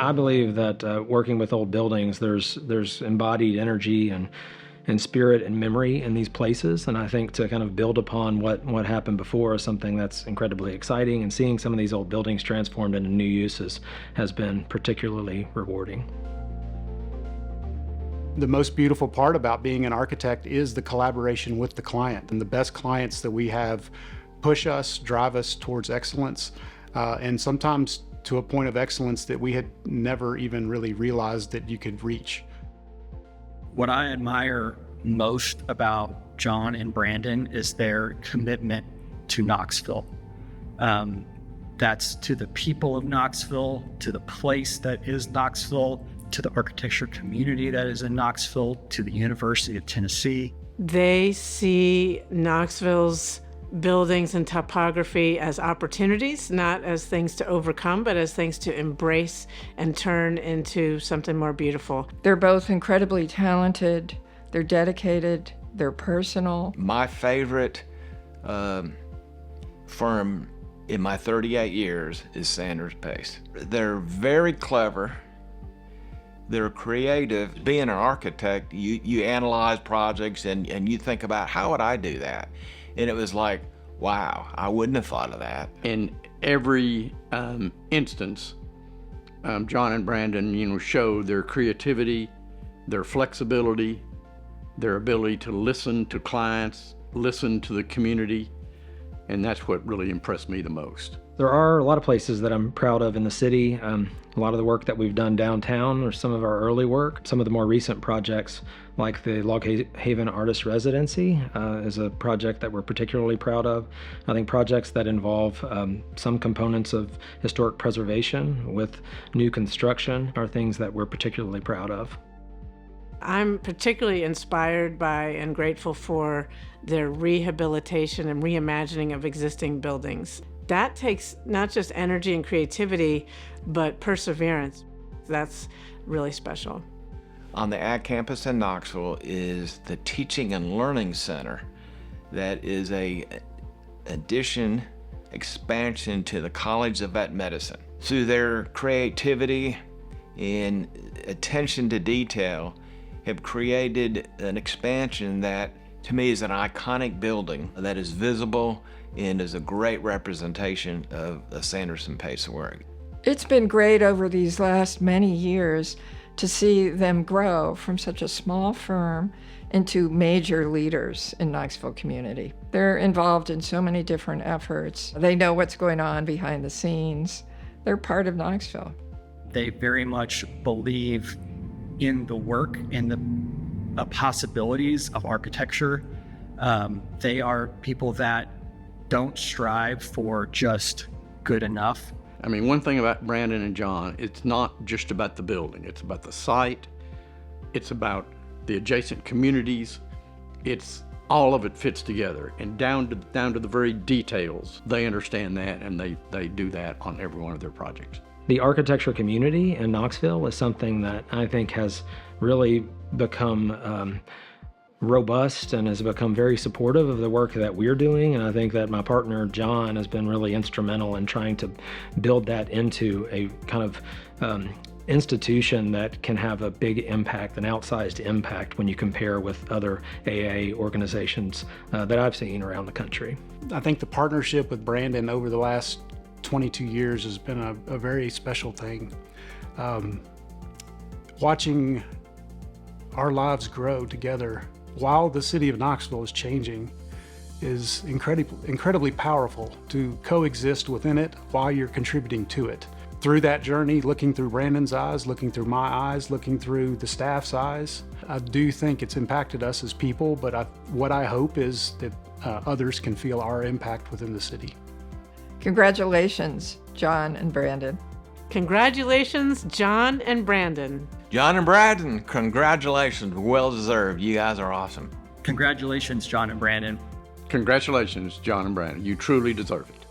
I believe that working with old buildings, there's embodied energy and spirit and memory in these places. And I think to kind of build upon what happened before is something that's incredibly exciting. And seeing some of these old buildings transformed into new uses has been particularly rewarding. The most beautiful part about being an architect is the collaboration with the client. And the best clients that we have push us, drive us towards excellence, and sometimes to a point of excellence that we had never even really realized that you could reach. What I admire most about John and Brandon is their commitment to Knoxville. That's to the people of Knoxville, to the place that is Knoxville, to the architecture community that is in Knoxville, to the University of Tennessee. They see Knoxville's buildings and topography as opportunities, not as things to overcome, but as things to embrace and turn into something more beautiful. They're both incredibly talented, they're dedicated, they're personal. My favorite firm in my 38 years is Sanders Pace. They're very clever, they're creative. Being an architect, you analyze projects and you think about, how would I do that? And it was like, wow, I wouldn't have thought of that. In every instance, John and Brandon, show their creativity, their flexibility, their ability to listen to clients, listen to the community, and that's what really impressed me the most. There are a lot of places that I'm proud of in the city. A lot of the work that we've done downtown, or some of our early work. Some of the more recent projects, like the Log Haven Artist Residency, is a project that we're particularly proud of. I think projects that involve some components of historic preservation with new construction are things that we're particularly proud of. I'm particularly inspired by and grateful for their rehabilitation and reimagining of existing buildings. That takes not just energy and creativity, but perseverance. That's really special. On the Ag Campus in Knoxville is the Teaching and Learning Center. That is a expansion to the College of Vet Medicine. Through their creativity and attention to detail, have created an expansion that, to me, is an iconic building that is visible and is a great representation of the Sanderson Pace work. It's been great over these last many years to see them grow from such a small firm into major leaders in Knoxville community. They're involved in so many different efforts. They know what's going on behind the scenes. They're part of Knoxville. They very much believe in the work and the possibilities of architecture. They are people that don't strive for just good enough. I mean, one thing about Brandon and John, it's not just about the building. It's about the site. It's about the adjacent communities. It's all of it fits together, and down to the very details. They understand that, and they do that on every one of their projects. The architecture community in Knoxville is something that I think has really become robust and has become very supportive of the work that we're doing. And I think that my partner, John, has been really instrumental in trying to build that into a kind of institution that can have a big impact, an outsized impact when you compare with other AIA organizations that I've seen around the country. I think the partnership with Brandon over the last 22 years has been a very special thing. Watching our lives grow together while the city of Knoxville is changing is incredibly powerful to coexist within it while you're contributing to it. Through that journey, looking through Brandon's eyes, looking through my eyes, looking through the staff's eyes, I do think it's impacted us as people, but what I hope is that others can feel our impact within the city. Congratulations, John and Brandon. Congratulations, John and Brandon. John and Brandon, congratulations, well deserved. You guys are awesome. Congratulations, John and Brandon. Congratulations, John and Brandon. You truly deserve it.